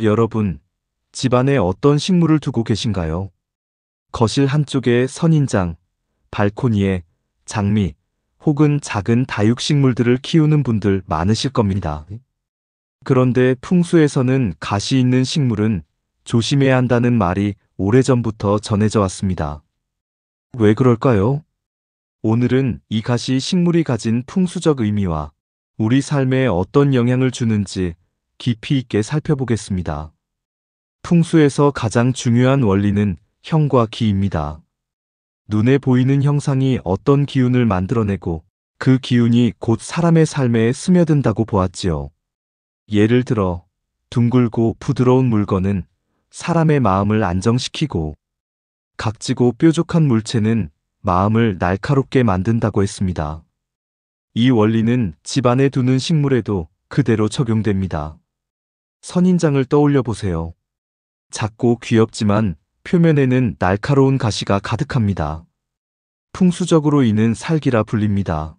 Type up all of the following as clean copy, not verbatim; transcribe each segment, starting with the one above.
여러분, 집안에 어떤 식물을 두고 계신가요? 거실 한쪽에 선인장, 발코니에 장미, 혹은 작은 다육식물들을 키우는 분들 많으실 겁니다. 그런데 풍수에서는 가시 있는 식물은 조심해야 한다는 말이 오래전부터 전해져 왔습니다. 왜 그럴까요? 오늘은 이 가시 식물이 가진 풍수적 의미와 우리 삶에 어떤 영향을 주는지 깊이 있게 살펴보겠습니다. 풍수에서 가장 중요한 원리는 형과 기입니다. 눈에 보이는 형상이 어떤 기운을 만들어내고 그 기운이 곧 사람의 삶에 스며든다고 보았지요. 예를 들어 둥글고 부드러운 물건은 사람의 마음을 안정시키고 각지고 뾰족한 물체는 마음을 날카롭게 만든다고 했습니다. 이 원리는 집안에 두는 식물에도 그대로 적용됩니다. 선인장을 떠올려 보세요. 작고 귀엽지만 표면에는 날카로운 가시가 가득합니다. 풍수적으로 이는 살기라 불립니다.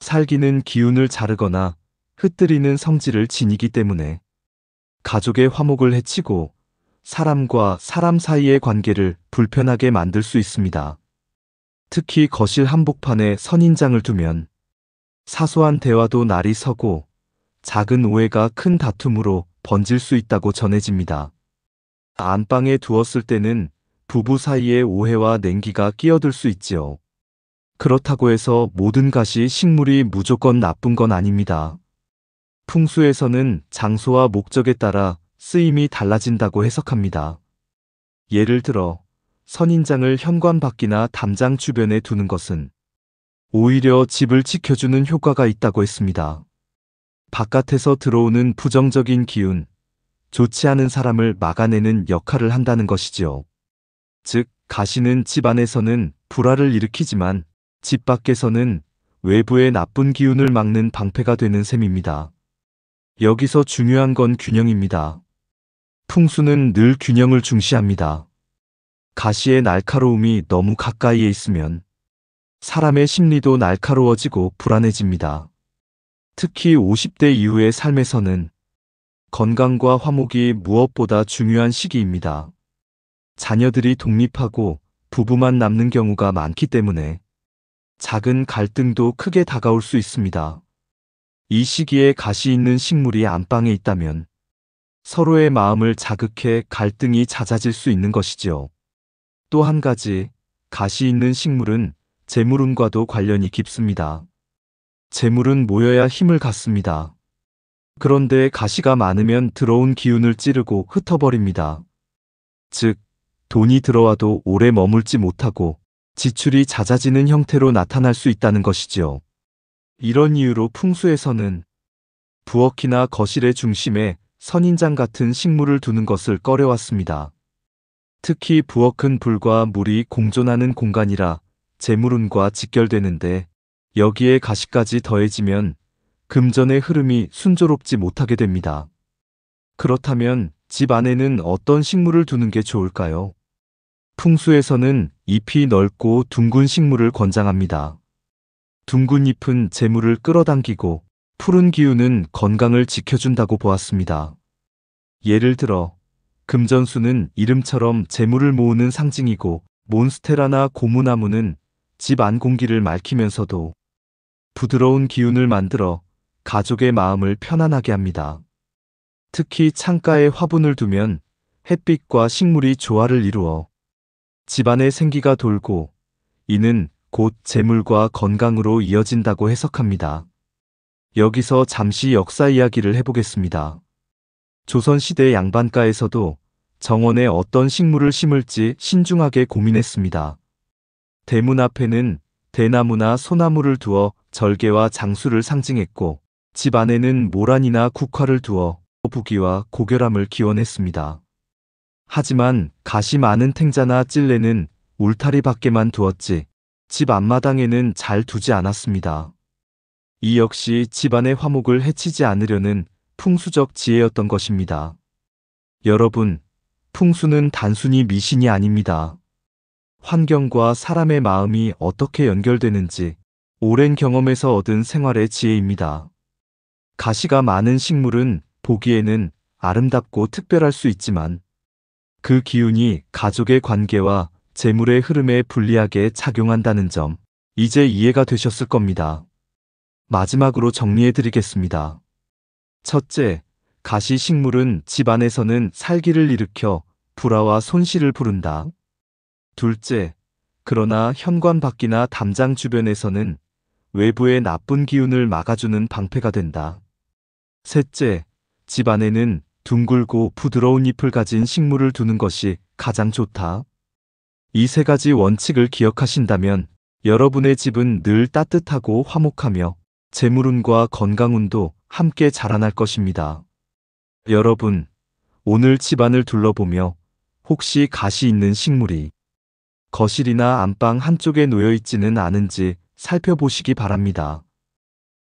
살기는 기운을 자르거나 흩뜨리는 성질을 지니기 때문에 가족의 화목을 해치고 사람과 사람 사이의 관계를 불편하게 만들 수 있습니다. 특히 거실 한복판에 선인장을 두면 사소한 대화도 날이 서고 작은 오해가 큰 다툼으로 번질 수 있다고 전해집니다. 안방에 두었을 때는 부부 사이의 오해와 냉기가 끼어들 수 있지요. 그렇다고 해서 모든 가시 식물이 무조건 나쁜 건 아닙니다. 풍수에서는 장소와 목적에 따라 쓰임이 달라진다고 해석합니다. 예를 들어 선인장을 현관 밖이나 담장 주변에 두는 것은 오히려 집을 지켜주는 효과가 있다고 했습니다. 바깥에서 들어오는 부정적인 기운, 좋지 않은 사람을 막아내는 역할을 한다는 것이지요. 즉, 가시는 집 안에서는 불화를 일으키지만 집 밖에서는 외부의 나쁜 기운을 막는 방패가 되는 셈입니다. 여기서 중요한 건 균형입니다. 풍수는 늘 균형을 중시합니다. 가시의 날카로움이 너무 가까이에 있으면 사람의 심리도 날카로워지고 불안해집니다. 특히 50대 이후의 삶에서는 건강과 화목이 무엇보다 중요한 시기입니다. 자녀들이 독립하고 부부만 남는 경우가 많기 때문에 작은 갈등도 크게 다가올 수 있습니다. 이 시기에 가시 있는 식물이 안방에 있다면 서로의 마음을 자극해 갈등이 잦아질 수 있는 것이지요. 또 한 가지, 가시 있는 식물은 재물운과도 관련이 깊습니다. 재물은 모여야 힘을 갖습니다. 그런데 가시가 많으면 들어온 기운을 찌르고 흩어버립니다. 즉, 돈이 들어와도 오래 머물지 못하고 지출이 잦아지는 형태로 나타날 수 있다는 것이지요. 이런 이유로 풍수에서는 부엌이나 거실의 중심에 선인장 같은 식물을 두는 것을 꺼려왔습니다. 특히 부엌은 불과 물이 공존하는 공간이라 재물운과 직결되는데 여기에 가시까지 더해지면 금전의 흐름이 순조롭지 못하게 됩니다. 그렇다면 집 안에는 어떤 식물을 두는 게 좋을까요? 풍수에서는 잎이 넓고 둥근 식물을 권장합니다. 둥근 잎은 재물을 끌어당기고 푸른 기운은 건강을 지켜준다고 보았습니다. 예를 들어 금전수는 이름처럼 재물을 모으는 상징이고 몬스테라나 고무나무는 집 안 공기를 맑히면서도 부드러운 기운을 만들어 가족의 마음을 편안하게 합니다. 특히 창가에 화분을 두면 햇빛과 식물이 조화를 이루어 집안에 생기가 돌고 이는 곧 재물과 건강으로 이어진다고 해석합니다. 여기서 잠시 역사 이야기를 해보겠습니다. 조선시대 양반가에서도 정원에 어떤 식물을 심을지 신중하게 고민했습니다. 대문 앞에는 대나무나 소나무를 두어 절개와 장수를 상징했고 집 안에는 모란이나 국화를 두어 부귀와 고결함을 기원했습니다. 하지만 가시 많은 탱자나 찔레는 울타리 밖에만 두었지 집 앞마당에는 잘 두지 않았습니다. 이 역시 집안의 화목을 해치지 않으려는 풍수적 지혜였던 것입니다. 여러분, 풍수는 단순히 미신이 아닙니다. 환경과 사람의 마음이 어떻게 연결되는지 오랜 경험에서 얻은 생활의 지혜입니다. 가시가 많은 식물은 보기에는 아름답고 특별할 수 있지만 그 기운이 가족의 관계와 재물의 흐름에 불리하게 작용한다는 점, 이제 이해가 되셨을 겁니다. 마지막으로 정리해 드리겠습니다. 첫째, 가시 식물은 집안에서는 살기를 일으켜 불화와 손실을 부른다. 둘째, 그러나 현관 밖이나 담장 주변에서는 외부의 나쁜 기운을 막아주는 방패가 된다. 셋째, 집안에는 둥글고 부드러운 잎을 가진 식물을 두는 것이 가장 좋다. 이 세 가지 원칙을 기억하신다면 여러분의 집은 늘 따뜻하고 화목하며 재물운과 건강운도 함께 자라날 것입니다. 여러분, 오늘 집안을 둘러보며 혹시 가시 있는 식물이 거실이나 안방 한쪽에 놓여 있지는 않은지 살펴보시기 바랍니다.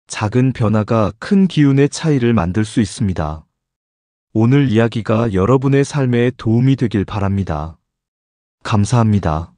작은 변화가 큰 기운의 차이를 만들 수 있습니다. 오늘 이야기가 여러분의 삶에 도움이 되길 바랍니다. 감사합니다.